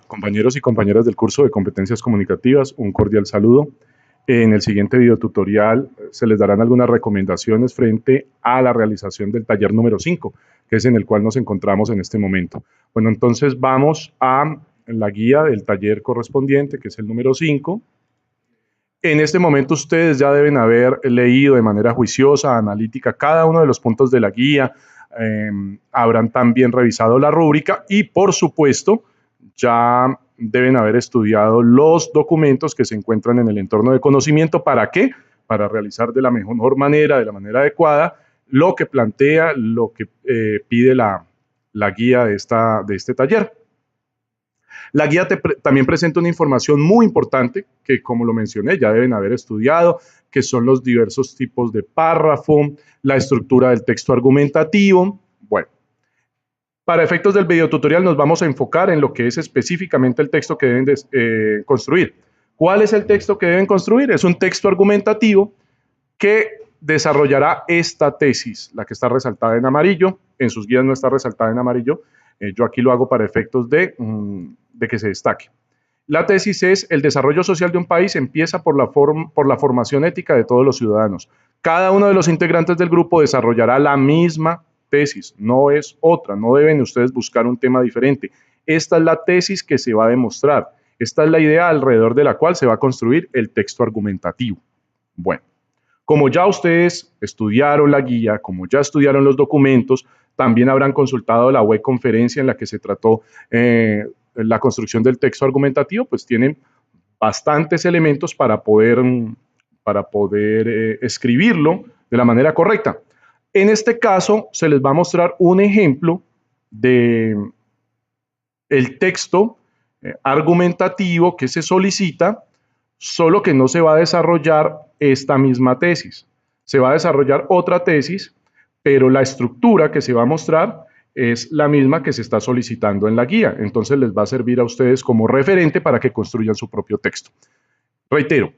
Compañeros y compañeras del curso de competencias comunicativas, un cordial saludo. En el siguiente videotutorial se les darán algunas recomendaciones frente a la realización del taller número 5, que es en el cual nos encontramos en este momento. Bueno, entonces vamos a la guía del taller correspondiente, que es el número 5. En este momento ustedes ya deben haber leído de manera juiciosa, analítica, cada uno de los puntos de la guía, habrán también revisado la rúbrica y, por supuesto, ya deben haber estudiado los documentos que se encuentran en el entorno de conocimiento. ¿Para qué? Para realizar de la mejor manera, de la manera adecuada, lo que plantea, lo que pide la guía de este taller. La guía también presenta una información muy importante que, como lo mencioné, ya deben haber estudiado, que son los diversos tipos de párrafo, la estructura del texto argumentativo. Bueno, para efectos del videotutorial nos vamos a enfocar en lo que es específicamente el texto que deben construir. ¿Cuál es el texto que deben construir? Es un texto argumentativo que desarrollará esta tesis, la que está resaltada en amarillo. En sus guías no está resaltada en amarillo. Yo aquí lo hago para efectos de que se destaque. La tesis es: el desarrollo social de un país empieza por la formación ética de todos los ciudadanos. Cada uno de los integrantes del grupo desarrollará la misma tesis, no es otra, no deben ustedes buscar un tema diferente. Esta es la tesis que se va a demostrar. Esta es la idea alrededor de la cual se va a construir el texto argumentativo. Bueno, como ya ustedes estudiaron la guía, como ya estudiaron los documentos, también habrán consultado la web conferencia en la que se trató la construcción del texto argumentativo, pues tienen bastantes elementos para poder escribirlo de la manera correcta. En este caso, se les va a mostrar un ejemplo de el texto argumentativo que se solicita, solo que no se va a desarrollar esta misma tesis. Se va a desarrollar otra tesis, pero la estructura que se va a mostrar es la misma que se está solicitando en la guía. Entonces les va a servir a ustedes como referente para que construyan su propio texto. Reitero,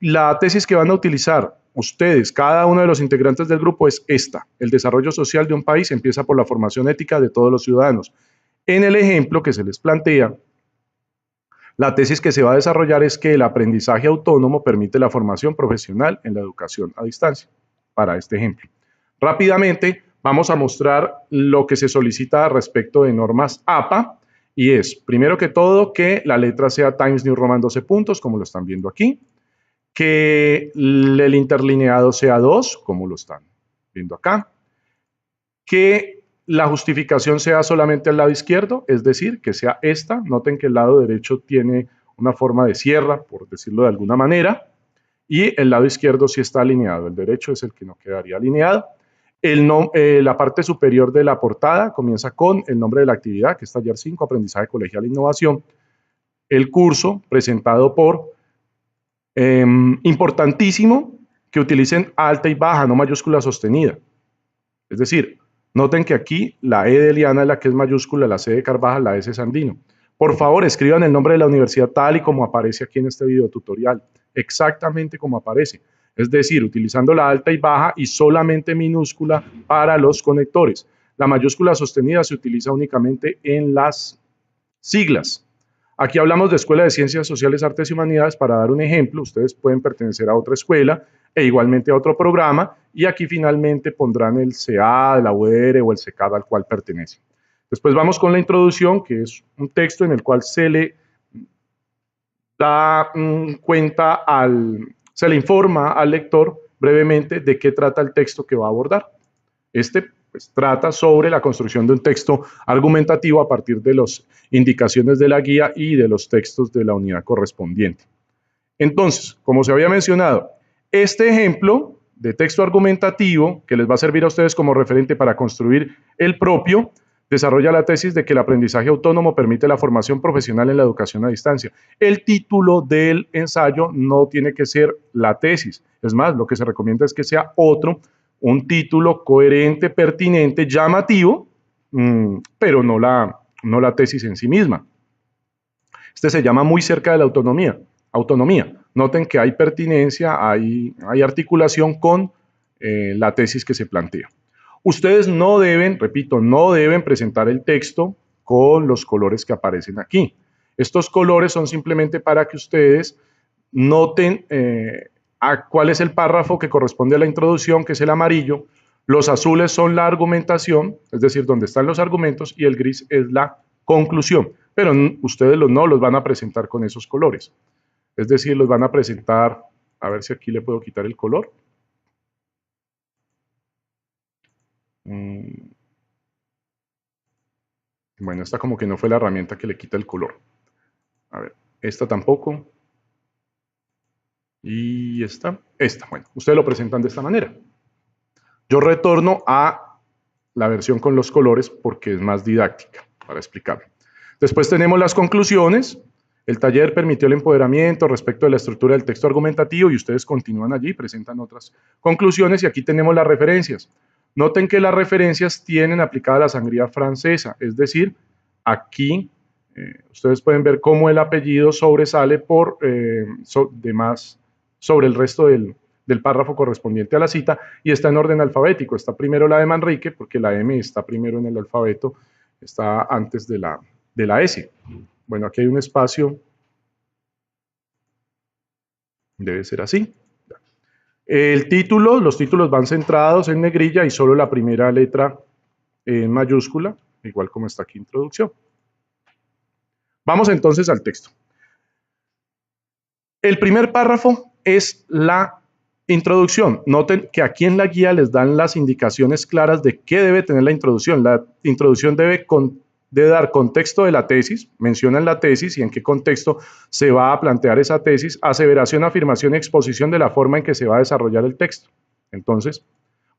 la tesis que van a utilizar ustedes, cada uno de los integrantes del grupo, es esta: el desarrollo social de un país empieza por la formación ética de todos los ciudadanos. En el ejemplo que se les plantea, la tesis que se va a desarrollar es que el aprendizaje autónomo permite la formación profesional en la educación a distancia, para este ejemplo. Rápidamente vamos a mostrar lo que se solicita respecto de normas APA, y es, primero que todo, que la letra sea Times New Roman 12 puntos, como lo están viendo aquí, que el interlineado sea 2, como lo están viendo acá, que la justificación sea solamente al lado izquierdo, es decir, que sea esta. Noten que el lado derecho tiene una forma de sierra, por decirlo de alguna manera, y el lado izquierdo sí está alineado. El derecho es el que no quedaría alineado. La parte superior de la portada comienza con el nombre de la actividad, que es Taller 5, Aprendizaje Colegial e Innovación. El curso presentado por... importantísimo que utilicen alta y baja, no mayúscula sostenida. Es decir, noten que aquí la E de Eliana es la que es mayúscula, la C de Carvajal, la S de Sandino. Por favor, escriban el nombre de la universidad tal y como aparece aquí en este video tutorial, exactamente como aparece. Es decir, utilizando la alta y baja y solamente minúscula para los conectores. La mayúscula sostenida se utiliza únicamente en las siglas. Aquí hablamos de Escuela de Ciencias Sociales, Artes y Humanidades. Para dar un ejemplo, ustedes pueden pertenecer a otra escuela e igualmente a otro programa, y aquí finalmente pondrán el CA, la UR o el CECAD al cual pertenecen. Después vamos con la introducción, que es un texto en el cual se le da cuenta se le informa al lector brevemente de qué trata el texto que va a abordar. Pues trata sobre la construcción de un texto argumentativo a partir de las indicaciones de la guía y de los textos de la unidad correspondiente. Entonces, como se había mencionado, este ejemplo de texto argumentativo, que les va a servir a ustedes como referente para construir el propio, desarrolla la tesis de que el aprendizaje autónomo permite la formación profesional en la educación a distancia. El título del ensayo no tiene que ser la tesis. Es más, lo que se recomienda es que sea un título coherente, pertinente, llamativo, pero no la tesis en sí misma. Este se llama Muy cerca de la autonomía. Noten que hay pertinencia, hay articulación con la tesis que se plantea. Ustedes no deben, repito, no deben presentar el texto con los colores que aparecen aquí. Estos colores son simplemente para que ustedes noten a cuál es el párrafo que corresponde a la introducción, que es el amarillo. Los azules son la argumentación, es decir, donde están los argumentos, y el gris es la conclusión. Pero ustedes no los van a presentar con esos colores. Es decir, los van a presentar, a ver si aquí le puedo quitar el color. Bueno, esta como que no fue la herramienta que le quita el color. A ver, esta tampoco. Y esta, bueno, ustedes lo presentan de esta manera. Yo retorno a la versión con los colores porque es más didáctica para explicarlo. Después tenemos las conclusiones. El taller permitió el empoderamiento respecto de la estructura del texto argumentativo y ustedes continúan allí, presentan otras conclusiones y aquí tenemos las referencias. Noten que las referencias tienen aplicada la sangría francesa, es decir, aquí ustedes pueden ver cómo el apellido sobresale sobre el resto del párrafo correspondiente a la cita y está en orden alfabético. Está primero la de Manrique, porque la M está primero en el alfabeto, está antes de la S. Bueno, aquí hay un espacio, debe ser así. El título, los títulos van centrados en negrilla y solo la primera letra en mayúscula, igual como está aquí introducción. Vamos entonces al texto. El primer párrafo es la introducción. Noten que aquí en la guía les dan las indicaciones claras de qué debe tener la introducción. La introducción debe dar contexto de la tesis, mencionan la tesis y en qué contexto se va a plantear esa tesis, aseveración, afirmación y exposición de la forma en que se va a desarrollar el texto. Entonces,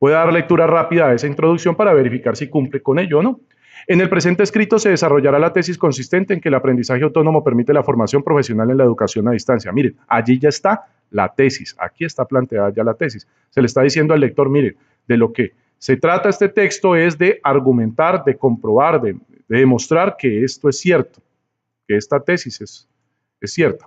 voy a dar lectura rápida a esa introducción para verificar si cumple con ello o no. En el presente escrito se desarrollará la tesis consistente en que el aprendizaje autónomo permite la formación profesional en la educación a distancia. Miren, allí ya está la tesis, aquí está planteada ya la tesis. Se le está diciendo al lector, miren, de lo que se trata este texto es de argumentar, de comprobar, de demostrar que esto es cierto, que esta tesis es cierta.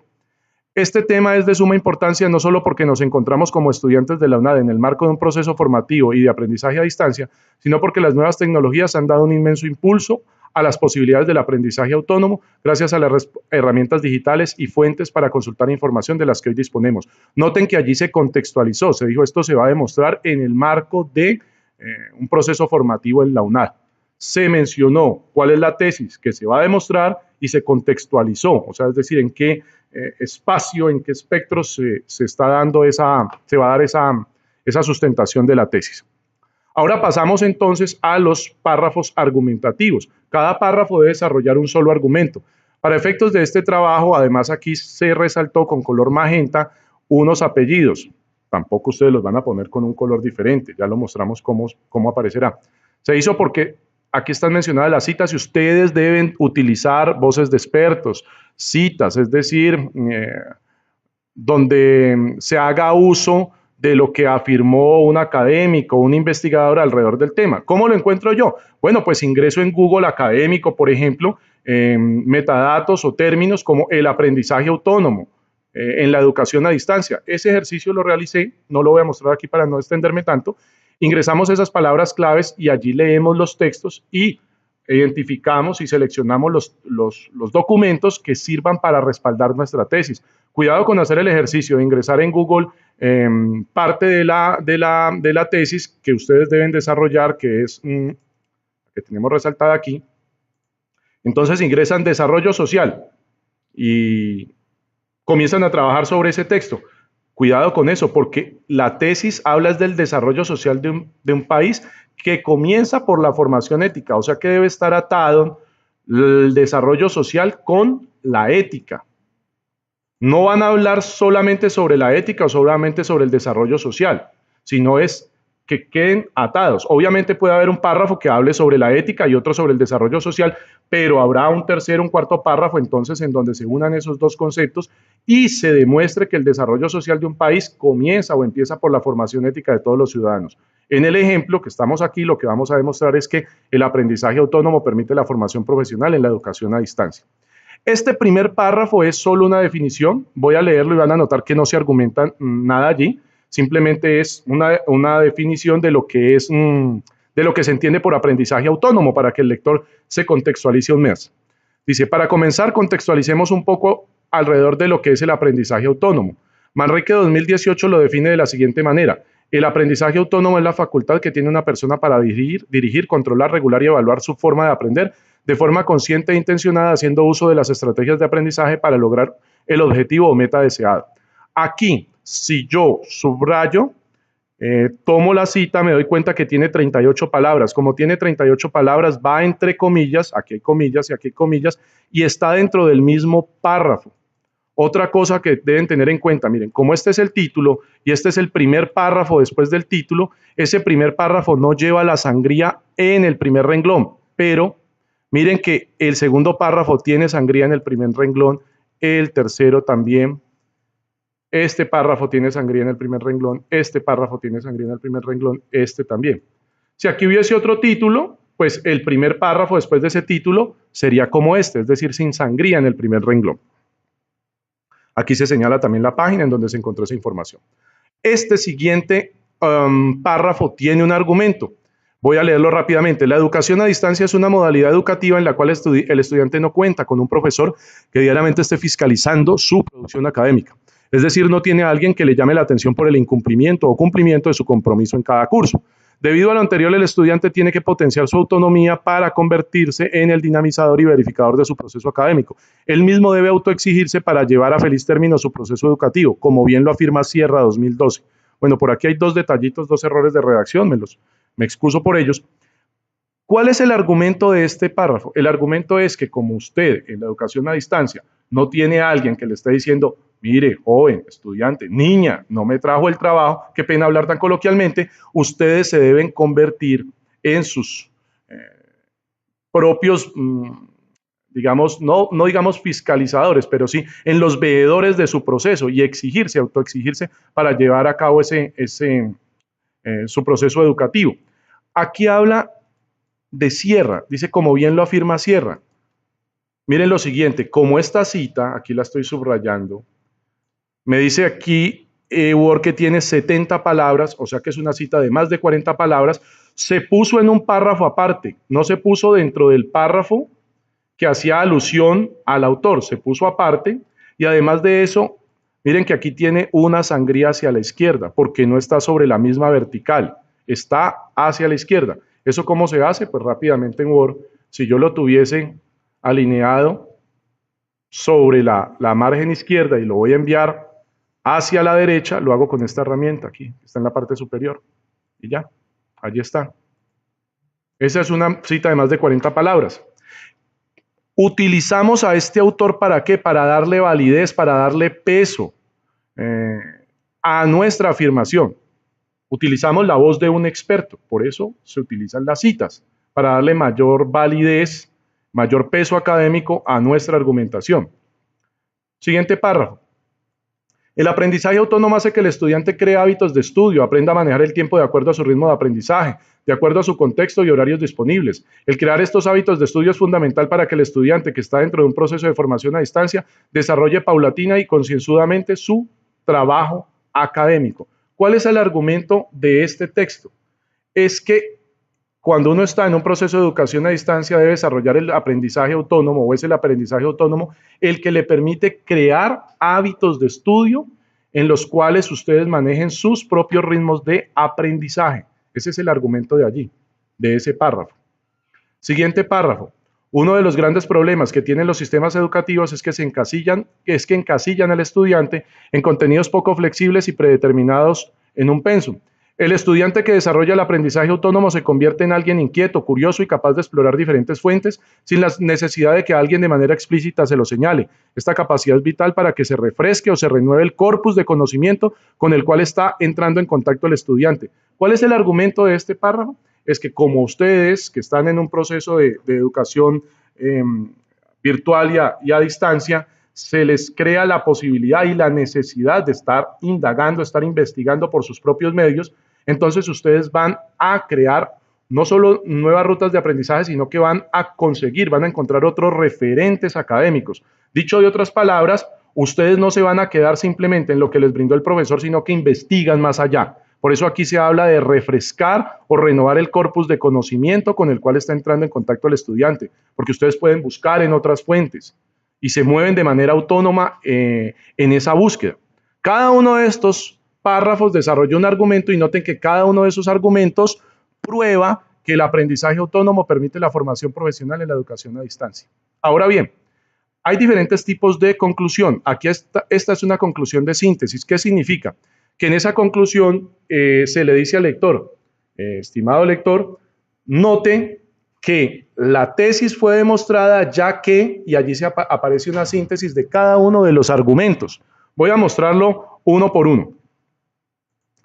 Este tema es de suma importancia no solo porque nos encontramos como estudiantes de la UNAD en el marco de un proceso formativo y de aprendizaje a distancia, sino porque las nuevas tecnologías han dado un inmenso impulso a las posibilidades del aprendizaje autónomo gracias a las herramientas digitales y fuentes para consultar información de las que hoy disponemos. Noten que allí se contextualizó, se dijo esto se va a demostrar en el marco de un proceso formativo en la UNAD. Se mencionó cuál es la tesis que se va a demostrar y se contextualizó, o sea, es decir, en qué espacio, en qué espectro se va a dar esa sustentación de la tesis. Ahora pasamos entonces a los párrafos argumentativos. Cada párrafo debe desarrollar un solo argumento. Para efectos de este trabajo, además aquí se resaltó con color magenta unos apellidos. Tampoco ustedes los van a poner con un color diferente, ya lo mostramos cómo aparecerá. Se hizo porque aquí están mencionadas las citas y ustedes deben utilizar voces de expertos, citas, es decir, donde se haga uso de lo que afirmó un académico, un investigador alrededor del tema. ¿Cómo lo encuentro yo? Bueno, pues ingreso en Google académico, por ejemplo, metadatos o términos como el aprendizaje autónomo en la educación a distancia. Ese ejercicio lo realicé, no lo voy a mostrar aquí para no extenderme tanto. Ingresamos esas palabras claves y allí leemos los textos y identificamos y seleccionamos los documentos que sirvan para respaldar nuestra tesis. Cuidado con hacer el ejercicio de ingresar en Google parte de la tesis que ustedes deben desarrollar, que es que tenemos resaltada aquí. Entonces ingresan desarrollo social y comienzan a trabajar sobre ese texto. Cuidado con eso, porque la tesis habla del desarrollo social de un país que comienza por la formación ética, o sea que debe estar atado el desarrollo social con la ética. No van a hablar solamente sobre la ética o solamente sobre el desarrollo social, sino es que queden atados. Obviamente puede haber un párrafo que hable sobre la ética y otro sobre el desarrollo social, pero habrá un tercero, un cuarto párrafo entonces en donde se unan esos dos conceptos y se demuestre que el desarrollo social de un país comienza o empieza por la formación ética de todos los ciudadanos. En el ejemplo que estamos aquí, lo que vamos a demostrar es que el aprendizaje autónomo permite la formación profesional en la educación a distancia. Este primer párrafo es solo una definición, voy a leerlo y van a notar que no se argumenta nada allí, simplemente es una definición de lo que es de lo que se entiende por aprendizaje autónomo para que el lector se contextualice un mes. Dice, para comenzar, contextualicemos un poco alrededor de lo que es el aprendizaje autónomo. Manrique 2018 lo define de la siguiente manera. El aprendizaje autónomo es la facultad que tiene una persona para dirigir, controlar, regular y evaluar su forma de aprender de forma consciente e intencionada, haciendo uso de las estrategias de aprendizaje para lograr el objetivo o meta deseado. Aquí, si yo subrayo, tomo la cita, me doy cuenta que tiene 38 palabras. Como tiene 38 palabras, va entre comillas, aquí hay comillas y aquí hay comillas, y está dentro del mismo párrafo. Otra cosa que deben tener en cuenta, miren, como este es el título y este es el primer párrafo después del título, ese primer párrafo no lleva la sangría en el primer renglón, pero miren que el segundo párrafo tiene sangría en el primer renglón, el tercero también. Este párrafo tiene sangría en el primer renglón, este párrafo tiene sangría en el primer renglón, este también. Si aquí hubiese otro título, pues el primer párrafo después de ese título sería como este, es decir, sin sangría en el primer renglón. Aquí se señala también la página en donde se encontró esa información. Este siguiente párrafo tiene un argumento. Voy a leerlo rápidamente. La educación a distancia es una modalidad educativa en la cual el estudiante no cuenta con un profesor que diariamente esté fiscalizando su producción académica. Es decir, no tiene a alguien que le llame la atención por el incumplimiento o cumplimiento de su compromiso en cada curso. Debido a lo anterior, el estudiante tiene que potenciar su autonomía para convertirse en el dinamizador y verificador de su proceso académico. Él mismo debe autoexigirse para llevar a feliz término su proceso educativo, como bien lo afirma Sierra 2012. Bueno, por aquí hay dos detallitos, dos errores de redacción, me excuso por ellos. ¿Cuál es el argumento de este párrafo? El argumento es que como usted en la educación a distancia no tiene a alguien que le esté diciendo, mire, joven, estudiante, niña, no me trajo el trabajo, qué pena hablar tan coloquialmente, ustedes se deben convertir en sus propios, digamos, no digamos fiscalizadores, pero sí en los veedores de su proceso y exigirse, autoexigirse para llevar a cabo su proceso educativo. Aquí habla de Sierra, dice como bien lo afirma Sierra. Miren lo siguiente, como esta cita, aquí la estoy subrayando, me dice aquí Word que tiene 70 palabras, o sea que es una cita de más de 40 palabras, se puso en un párrafo aparte, no se puso dentro del párrafo que hacía alusión al autor, se puso aparte y además de eso, miren que aquí tiene una sangría hacia la izquierda, porque no está sobre la misma vertical, está hacia la izquierda. ¿Eso cómo se hace? Pues rápidamente en Word, si yo lo tuviese alineado sobre la margen izquierda y lo voy a enviar hacia la derecha, lo hago con esta herramienta aquí, está en la parte superior. Y ya, allí está. Esa es una cita de más de 40 palabras. Utilizamos a este autor ¿para qué? Para darle validez, para darle peso a nuestra afirmación. Utilizamos la voz de un experto, por eso se utilizan las citas, para darle mayor validez, mayor peso académico a nuestra argumentación. Siguiente párrafo. El aprendizaje autónomo hace que el estudiante cree hábitos de estudio, aprenda a manejar el tiempo de acuerdo a su ritmo de aprendizaje, de acuerdo a su contexto y horarios disponibles. El crear estos hábitos de estudio es fundamental para que el estudiante que está dentro de un proceso de formación a distancia desarrolle paulatina y concienzudamente su trabajo académico. ¿Cuál es el argumento de este texto? Es que cuando uno está en un proceso de educación a distancia debe desarrollar el aprendizaje autónomo o es el aprendizaje autónomo el que le permite crear hábitos de estudio en los cuales ustedes manejen sus propios ritmos de aprendizaje. Ese es el argumento de allí, de ese párrafo. Siguiente párrafo. Uno de los grandes problemas que tienen los sistemas educativos es que encasillan al estudiante en contenidos poco flexibles y predeterminados en un pensum. El estudiante que desarrolla el aprendizaje autónomo se convierte en alguien inquieto, curioso y capaz de explorar diferentes fuentes sin la necesidad de que alguien de manera explícita se lo señale. Esta capacidad es vital para que se refresque o se renueve el corpus de conocimiento con el cual está entrando en contacto el estudiante. ¿Cuál es el argumento de este párrafo? Es que como ustedes que están en un proceso de educación virtual y a distancia, se les crea la posibilidad y la necesidad de estar indagando, estar investigando por sus propios medios, entonces ustedes van a crear no solo nuevas rutas de aprendizaje, sino que van a encontrar otros referentes académicos. Dicho de otras palabras, ustedes no se van a quedar simplemente en lo que les brindó el profesor, sino que investigan más allá. Por eso aquí se habla de refrescar o renovar el corpus de conocimiento con el cual está entrando en contacto el estudiante, porque ustedes pueden buscar en otras fuentes y se mueven de manera autónoma en esa búsqueda. Cada uno de estos párrafos desarrolla un argumento y noten que cada uno de esos argumentos prueba que el aprendizaje autónomo permite la formación profesional en la educación a distancia. Ahora bien, hay diferentes tipos de conclusión. Aquí esta es una conclusión de síntesis. ¿Qué significa? Que en esa conclusión se le dice al lector, estimado lector, note que la tesis fue demostrada ya que, y allí aparece una síntesis de cada uno de los argumentos. Voy a mostrarlo uno por uno.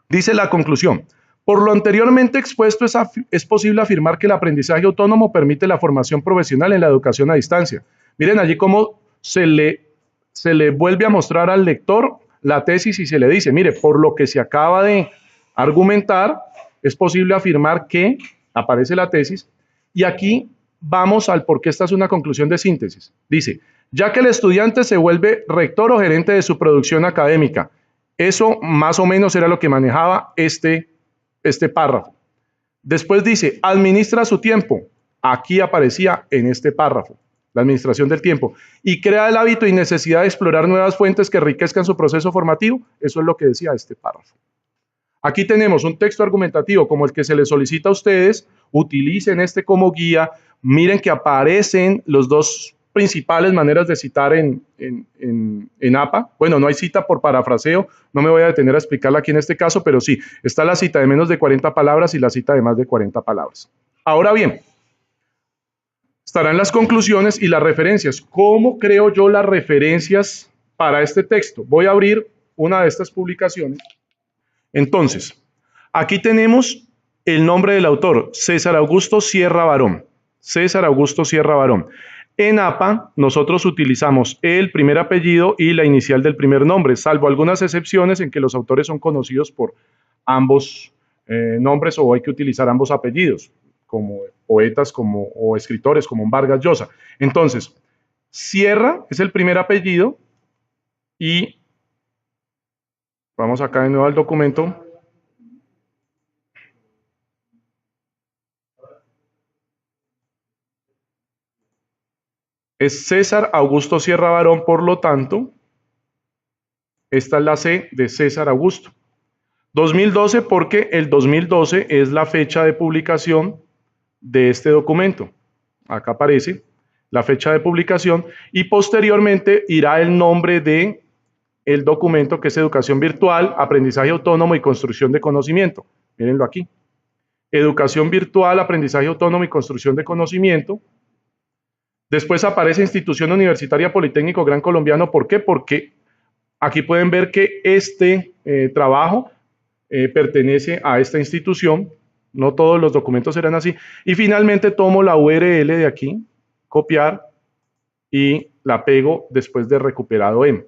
Dice la conclusión. Por lo anteriormente expuesto, es posible afirmar que el aprendizaje autónomo permite la formación profesional en la educación a distancia. Miren allí cómo se le vuelve a mostrar al lector la tesis y se le dice, mire, por lo que se acaba de argumentar, es posible afirmar que, aparece la tesis, y aquí vamos al por qué esta es una conclusión de síntesis. Dice, ya que el estudiante se vuelve rector o gerente de su producción académica, eso más o menos era lo que manejaba este párrafo. Después dice, administra su tiempo. Aquí aparecía en este párrafo, la administración del tiempo. Y crea el hábito y necesidad de explorar nuevas fuentes que enriquezcan su proceso formativo. Eso es lo que decía este párrafo. Aquí tenemos un texto argumentativo como el que se les solicita a ustedes. Utilicen este como guía. Miren que aparecen los dos principales maneras de citar en APA. Bueno, no hay cita por parafraseo, no me voy a detener a explicarla aquí en este caso, pero sí, está la cita de menos de 40 palabras y la cita de más de 40 palabras. Ahora bien, estarán las conclusiones y las referencias. ¿Cómo creo yo las referencias para este texto? Voy a abrir una de estas publicaciones. Entonces, aquí tenemos el nombre del autor, César Augusto Sierra Barón. César Augusto Sierra Barón. En APA, nosotros utilizamos el primer apellido y la inicial del primer nombre, salvo algunas excepciones en que los autores son conocidos por ambos nombres o hay que utilizar ambos apellidos, como poetas o escritores como Vargas Llosa. Entonces, Sierra es el primer apellido y vamos acá de nuevo al documento. Es César Augusto Sierra Barón, por lo tanto, esta es la C de César Augusto. 2012 porque el 2012 es la fecha de publicación de este documento. Acá aparece la fecha de publicación y posteriormente irá el nombre de el documento que es Educación Virtual, Aprendizaje Autónomo y Construcción de Conocimiento. Mírenlo aquí. Educación Virtual, Aprendizaje Autónomo y Construcción de Conocimiento. Después aparece Institución Universitaria Politécnico Gran Colombiano. ¿Por qué? Porque aquí pueden ver que este trabajo pertenece a esta institución. No todos los documentos serán así. Y finalmente tomo la URL de aquí, copiar, y la pego después de recuperado en.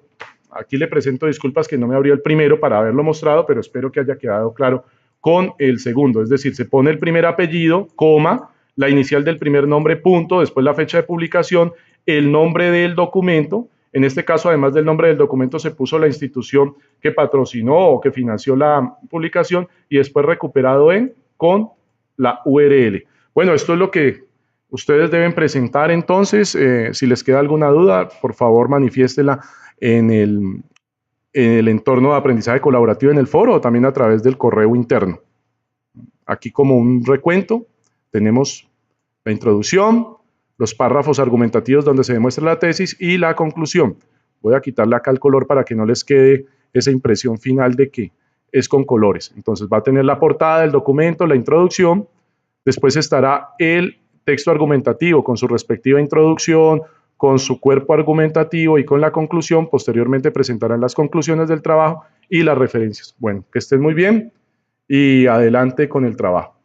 Aquí le presento disculpas que no me abrió el primero para haberlo mostrado, pero espero que haya quedado claro con el segundo. Es decir, se pone el primer apellido, coma, la inicial del primer nombre, punto, después la fecha de publicación, el nombre del documento. En este caso, además del nombre del documento, se puso la institución que patrocinó o que financió la publicación y después recuperado en con la URL. Bueno, esto es lo que ustedes deben presentar entonces. Si les queda alguna duda, por favor manifiéstela en el entorno de aprendizaje colaborativo en el foro o también a través del correo interno. Aquí como un recuento tenemos la introducción, los párrafos argumentativos donde se demuestra la tesis y la conclusión. Voy a quitarle acá el color para que no les quede esa impresión final de que es con colores. Entonces va a tener la portada del documento, la introducción, después estará el texto argumentativo con su respectiva introducción, con su cuerpo argumentativo y con la conclusión. Posteriormente presentarán las conclusiones del trabajo y las referencias. Bueno, que estén muy bien y adelante con el trabajo.